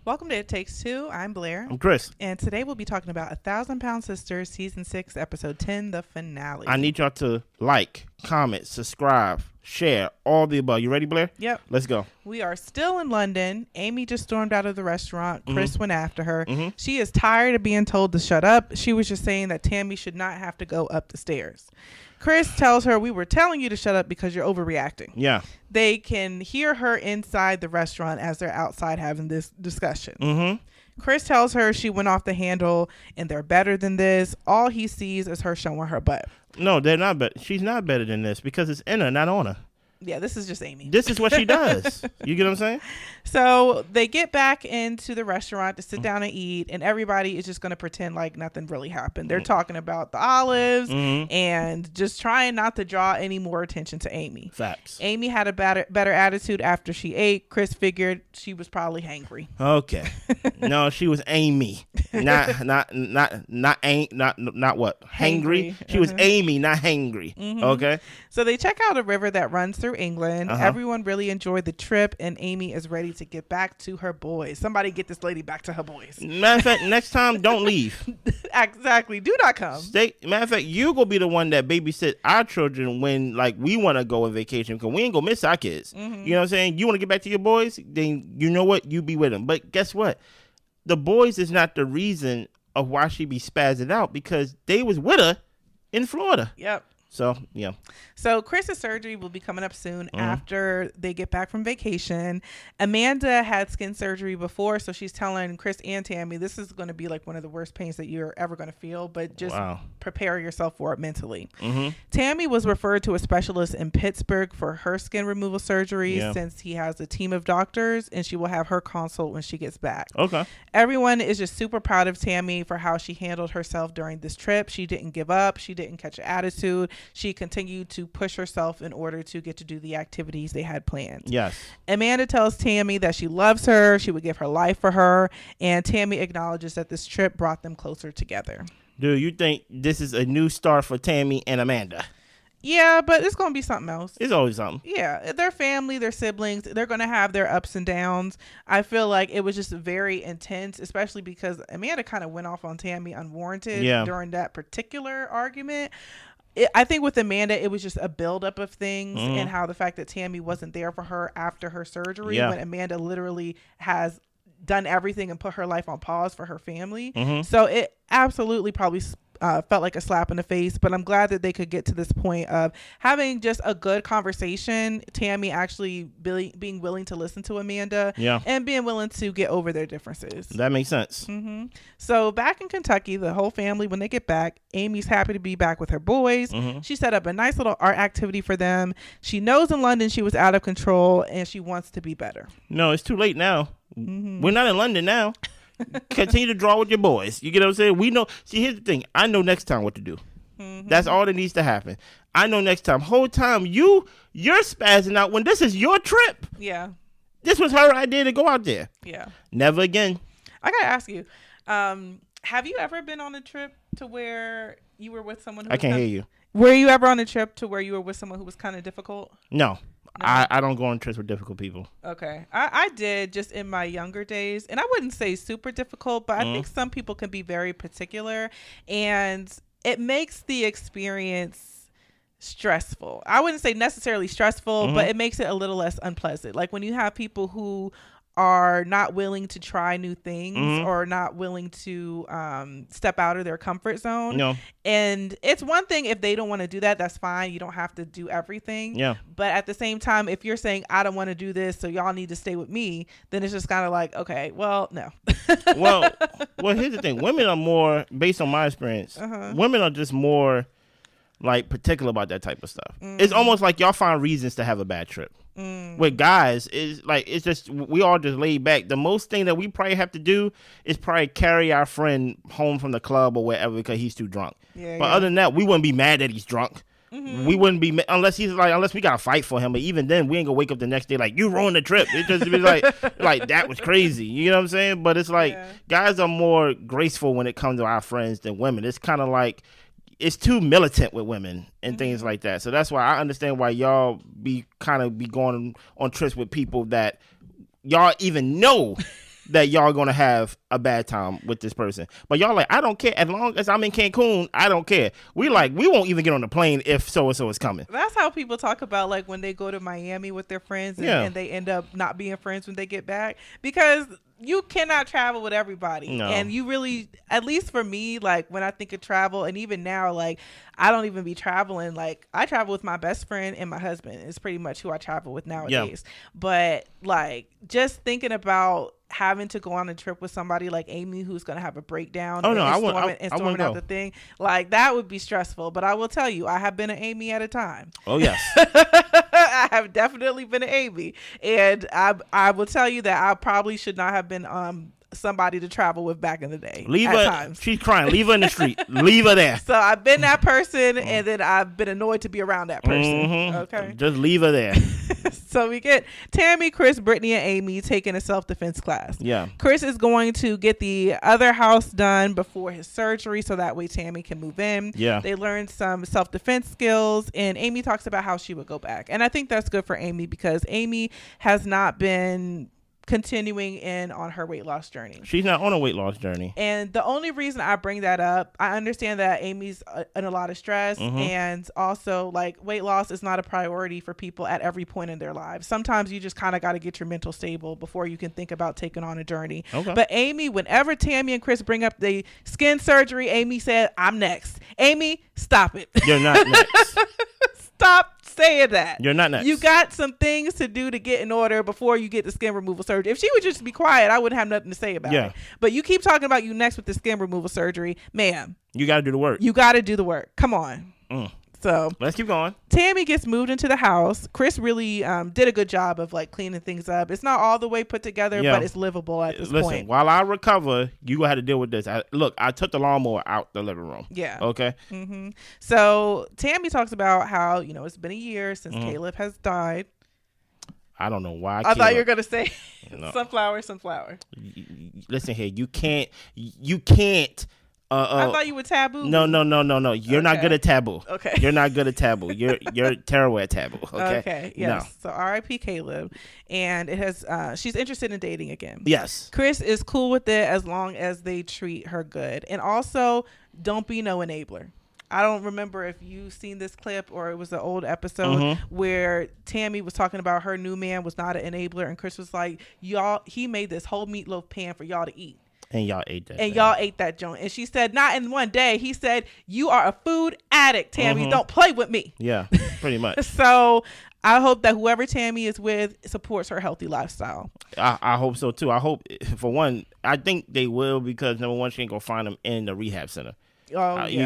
Welcome to It Takes Two. I'm Blair. I'm Chris. And today we'll be talking about 1,000-Pound Sisters, Season 6, Episode 10, the finale. I need y'all to like, comment, subscribe, share, all the above. You ready, Blair? Yep. Let's go. We are still in London. Amy just stormed out of the restaurant. Chris went after her. Mm-hmm. She is tired of being told to shut up. She was just saying that Tammy should not have to go up the stairs. Chris tells her, we were telling you to shut up because you're overreacting. Yeah. They can hear her inside the restaurant as they're outside having this discussion. Mm-hmm. Chris tells her she went off the handle and they're better than this. All he sees is her showing her butt. No, they're not better. She's not better than this because it's in her, not on her. Yeah, this is just Amy. This is what she does. You get what I'm saying? So they get back into the restaurant to sit down and eat, and everybody is just going to pretend like nothing really happened. They're talking about the olives and just trying not to draw any more attention to Amy. Facts. Amy had a better attitude after she ate. Chris figured she was probably hangry. Okay. No, she was Amy. Not what? Hangry. She was Amy, not hangry. Okay. So they check out a river that runs through England. Everyone really enjoyed the trip, and Amy is ready to get back to her boys. Somebody get this lady back to her boys. Matter of fact, next time, don't leave. Exactly. Do not come. Matter of fact, you gonna be the one that babysit our children when we want to go on vacation because we ain't gonna miss our kids. You know what I'm saying? You want to get back to your boys, then you know what? You be with them. But guess what? The boys is not the reason of why she be spazzing out because they was with her in Florida. Yep. So, yeah. So Chris's surgery will be coming up soon after they get back from vacation. Amanda had skin surgery before, so she's telling Chris and Tammy this is going to be like one of the worst pains that you're ever going to feel, but just prepare yourself for it mentally. Tammy was referred to a specialist in Pittsburgh for her skin removal surgery since he has a team of doctors, and she will have her consult when she gets back. Okay. Everyone is just super proud of Tammy for how she handled herself during this trip. She didn't give up. She didn't catch an attitude. She continued to push herself in order to get to do the activities they had planned. Yes. Amanda tells Tammy that she loves her. She would give her life for her. And Tammy acknowledges that this trip brought them closer together. Dude, you think this is a new start for Tammy and Amanda? Yeah, but it's going to be something else. It's always something. Yeah, their family, their siblings, they're going to have their ups and downs. I feel like it was just very intense, especially because Amanda kind of went off on Tammy unwarranted during that particular argument. I think with Amanda, it was just a buildup of things and how the fact that Tammy wasn't there for her after her surgery when Amanda literally has done everything and put her life on pause for her family. So it absolutely probably felt like a slap in the face, but I'm glad that they could get to this point of having just a good conversation. Tammy actually being willing to listen to Amanda and being willing to get over their differences. That makes sense. So back in Kentucky, the whole family, when they get back, Amy's happy to be back with her boys. She set up a nice little art activity for them. She knows in London she was out of control and she wants to be better. No, it's too late now. We're not in London now. Continue to draw with your boys. You get what I'm saying? We know. See, here's the thing. I know next time what to do. That's all that needs to happen. I know next time. Whole time you're spazzing out when this is your trip. Yeah. This was her idea to go out there. Yeah. Never again. I gotta ask you, have you ever been on a trip to where you were with someone who I can't hear you. Were you ever on a trip to where you were with someone who was kind of difficult? No. I don't go on trips with difficult people. Okay. I did just in my younger days, and I wouldn't say super difficult, but I think some people can be very particular, and it makes the experience stressful. I wouldn't say necessarily stressful, but it makes it a little less unpleasant. Like when you have people who are not willing to try new things or not willing to step out of their comfort zone. No. And it's one thing if they don't want to do that, that's fine. You don't have to do everything. Yeah. But at the same time, if you're saying, I don't want to do this, so y'all need to stay with me, then it's just kind of like, okay, well, no. well, here's the thing. Women are more, based on my experience, women are just more like particular about that type of stuff. It's almost like y'all find reasons to have a bad trip. With guys, it's just we all just laid back. The most thing that we probably have to do is probably carry our friend home from the club or wherever because he's too drunk. But other than that, we wouldn't be mad that he's drunk. We wouldn't be unless we gotta fight for him. But even then, we ain't gonna wake up the next day like you ruined the trip. It just be like that was crazy. You know what I'm saying? But it's like guys are more graceful when it comes to our friends than women. It's kind of like it's too militant with women and things like that. So that's why I understand why y'all be going on trips with people that y'all even know that y'all gonna have a bad time with this person. But y'all like, I don't care. As long as I'm in Cancun, I don't care. We won't even get on the plane if so-and-so is coming. That's how people talk about like when they go to Miami with their friends and they end up not being friends when they get back, because you cannot travel with everybody. No. And you really, at least for me, like when I think of travel, and even now, like I don't even be traveling. Like I travel with my best friend and my husband is pretty much who I travel with nowadays. But like just thinking about having to go on a trip with somebody like Amy who's going to have a breakdown storming out the thing, like that would be stressful. But I will tell you, I have been an Amy at a time. Oh yes. I have definitely been an Amy, and I will tell you that I probably should not have been somebody to travel with back in the day. Leave her. Times. She's crying. Leave her in the street. Leave her there. So I've been that person, and then I've been annoyed to be around that person. Okay, just leave her there. So we get Tammy, Chris, Brittany, and Amy taking a self-defense class. Yeah. Chris is going to get the other house done before his surgery, so that way Tammy can move in. Yeah. They learned some self-defense skills, and Amy talks about how she would go back. And I think that's good for Amy because Amy has not been continuing in on her weight loss journey. She's not on a weight loss journey. And the only reason I bring that up, I understand that Amy's in a lot of stress, and also like weight loss is not a priority for people at every point in their lives. Sometimes you just kind of got to get your mental stable before you can think about taking on a journey. Okay. But Amy, whenever Tammy and Chris bring up the skin surgery, Amy said, I'm next. Amy, stop it. You're not next. Stop saying that. You're not next. You got some things to do to get in order before you get the skin removal surgery. If she would just be quiet, I wouldn't have nothing to say about it. But you keep talking about you next with the skin removal surgery. Ma'am. You got to do the work. You got to do the work. Come on. So let's keep going. Tammy gets moved into the house. Chris really did a good job of like cleaning things up. It's not all the way put together, but it's livable at this point. Listen, while I recover, you gonna have to deal with this. I took the lawnmower out the living room. Yeah. Okay. So Tammy talks about how it's been a year since Caleb has died. I don't know why. I thought you were gonna say sunflower. Listen here, you can't. I thought you were taboo. No. You're not good at taboo. Okay. You're not good at taboo. You're terrible at taboo. Okay. Okay. Yes. No. So R.I.P. Caleb, and it has. She's interested in dating again. Yes. Chris is cool with it as long as they treat her good, and also don't be no enabler. I don't remember if you've seen this clip or it was an old episode where Tammy was talking about her new man was not an enabler, and Chris was like, "Y'all, he made this whole meatloaf pan for y'all to eat." And y'all ate that. And y'all ate that joint. And she said, not in one day. He said, you are a food addict, Tammy. Don't play with me. Yeah, pretty much. So I hope that whoever Tammy is with supports her healthy lifestyle. I hope so, too. I hope, for one, I think they will because, number one, she ain't going to find them in the rehab center. You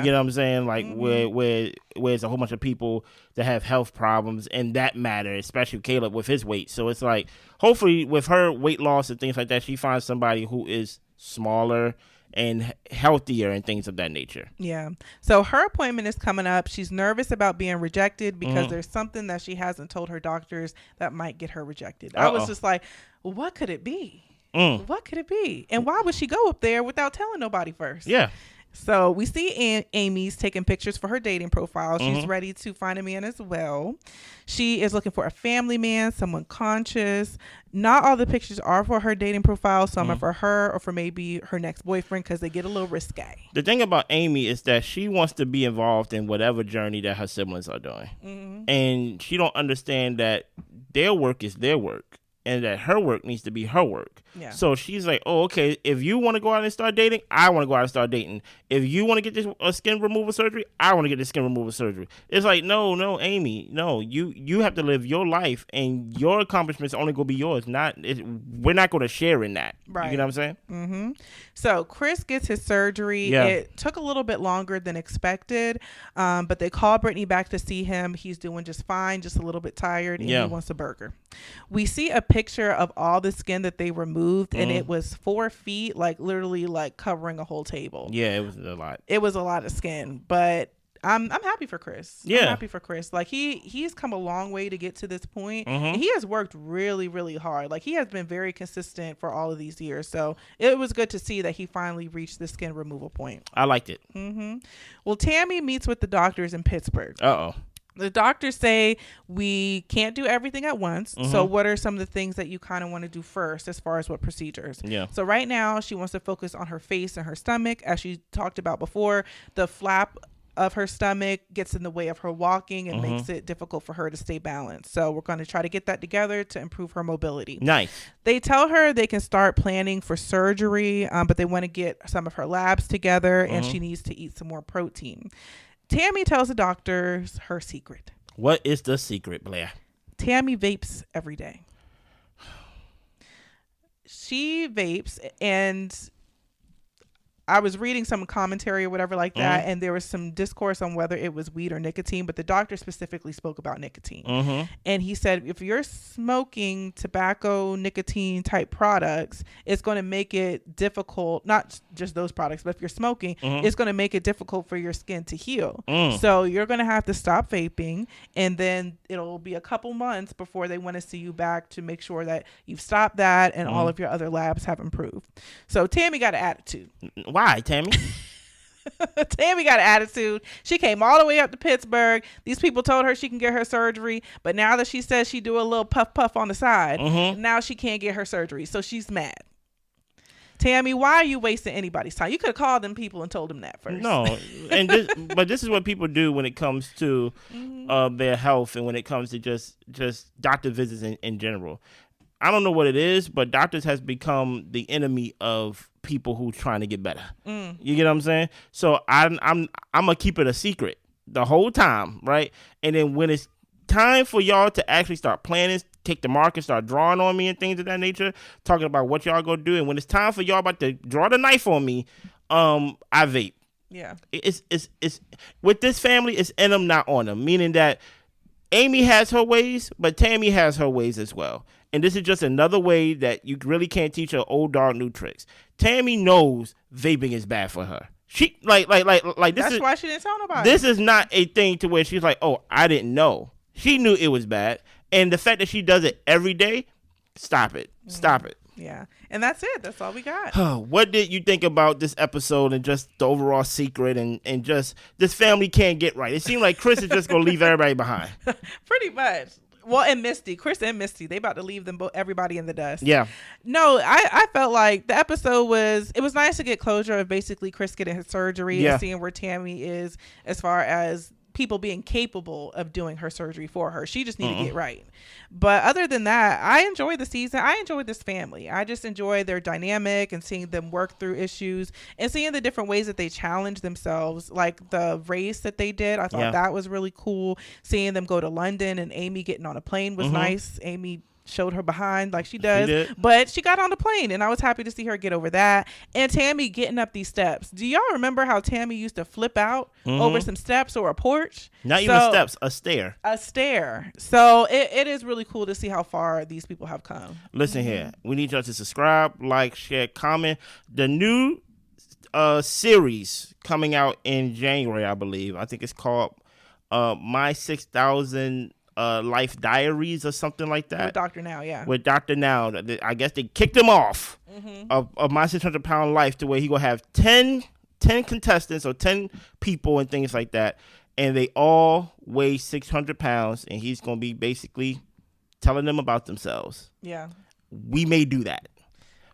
get what I'm saying? Like where there's a whole bunch of people that have health problems and that matter, especially Caleb with his weight. So it's like, hopefully with her weight loss and things like that, she finds somebody who is smaller and healthier and things of that nature. Yeah. So her appointment is coming up. She's nervous about being rejected because there's something that she hasn't told her doctors that might get her rejected. I was just like, well, what could it be? What could it be? And why would she go up there without telling nobody first? Yeah. So we see Amy's taking pictures for her dating profile. She's ready to find a man as well. She is looking for a family man, someone conscious. Not all the pictures are for her dating profile. Some are for her or for maybe her next boyfriend because they get a little risque. The thing about Amy is that she wants to be involved in whatever journey that her siblings are doing. And she don't understand that their work is their work. And that her work needs to be her work. Yeah. So she's like, oh, okay, if you want to go out and start dating, I want to go out and start dating. If you want to get this skin removal surgery, I want to get this skin removal surgery. It's like, no, Amy, no, you have to live your life and your accomplishments only going to be yours. We're not going to share in that. Right. You know what I'm saying? So Chris gets his surgery. Yeah. It took a little bit longer than expected, but they call Brittany back to see him. He's doing just fine, just a little bit tired, and he wants a burger. We see a picture of all the skin that they removed, and it was 4 feet, like literally like covering a whole table. Yeah, it was a lot. It was a lot of skin, but I'm happy for Chris. Yeah. I'm happy for Chris. Like he's come a long way to get to this point. And he has worked really, really hard. Like he has been very consistent for all of these years. So it was good to see that he finally reached the skin removal point. I liked it. Well, Tammy meets with the doctors in Pittsburgh. The doctors say we can't do everything at once. So what are some of the things that you kind of want to do first as far as what procedures? Yeah. So right now she wants to focus on her face and her stomach. As she talked about before, the flap of her stomach gets in the way of her walking and makes it difficult for her to stay balanced. So we're going to try to get that together to improve her mobility. Nice. They tell her they can start planning for surgery, but they want to get some of her labs together and she needs to eat some more protein. Tammy tells the doctors her secret. What is the secret, Blair? Tammy vapes every day. She vapes, and I was reading some commentary or whatever like that, and there was some discourse on whether it was weed or nicotine, but the doctor specifically spoke about nicotine. And he said, if you're smoking tobacco, nicotine type products, it's going to make it difficult, not just those products, but if you're smoking, it's going to make it difficult for your skin to heal. So you're going to have to stop vaping, and then it'll be a couple months before they want to see you back to make sure that you've stopped that and all of your other labs have improved. So Tammy got an attitude. Why, Tammy? Tammy got an attitude. She came all the way up to Pittsburgh. These people told her she can get her surgery, but now that she says she do a little puff on the side, now she can't get her surgery. So she's mad. Tammy, why are you wasting anybody's time? You could have called them people and told them that first. No, but this is what people do when it comes to their health and when it comes to just doctor visits in general. I don't know what it is, but doctors has become the enemy of people who trying to get better. You get what I'm saying? So I'm gonna keep it a secret the whole time, right? And then when it's time for y'all to actually start planning, take the marker, start drawing on me and things of that nature, talking about what y'all gonna do, and when it's time for y'all about to draw the knife on me, I vape. Yeah. It's with this family, it's in them, not on them. Meaning that Amy has her ways, but Tammy has her ways as well. And this is just another way that you really can't teach an old dog new tricks. Tammy knows vaping is bad for her. She like this. That's why she didn't tell nobody. This is not a thing to where she's like, oh, I didn't know. She knew it was bad, and the fact that she does it every day, stop it. Yeah, and that's it. That's all we got. What did you think about this episode and just the overall secret and just this family can't get right? It seemed like Chris is just gonna leave everybody behind. Pretty much. Well, and Misty, Chris and Misty, they about to leave them everybody in the dust. Yeah. No, I felt like the episode was nice to get closure of basically Chris getting his surgery and seeing where Tammy is as far as people being capable of doing her surgery for her. She just needed to get right. But other than that, I enjoyed the season. I enjoyed this family. I just enjoy their dynamic and seeing them work through issues and seeing the different ways that they challenge themselves, like the race that they did. I thought that was really cool. Seeing them go to London and Amy getting on a plane was nice. Amy showed her behind like she does, but she got on the plane and I was happy to see her get over that. And Tammy getting up these steps. Do y'all remember how Tammy used to flip out over some steps or a porch? Not even steps, a stair. So it is really cool to see how far these people have come. Listen here, we need y'all to subscribe, like, share, comment. The new series coming out in January, I believe. I think it's called My 6,000 Life Diaries or something like that. With Dr. Now. I guess they kicked him off of My 600 Pound Life to where he gonna have 10 contestants or 10 people and things like that, and they all weigh 600 pounds, and he's gonna be basically telling them about themselves. Yeah, we may do that.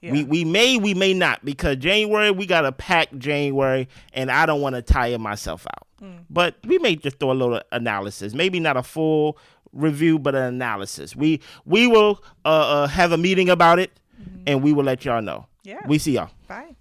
Yeah. We may not, because January, we got a packed January, and I don't want to tire myself out. But we may just throw a little analysis, maybe not a full review, but an analysis. We will have a meeting about it, and we will let y'all know. Yeah. We see y'all. Bye.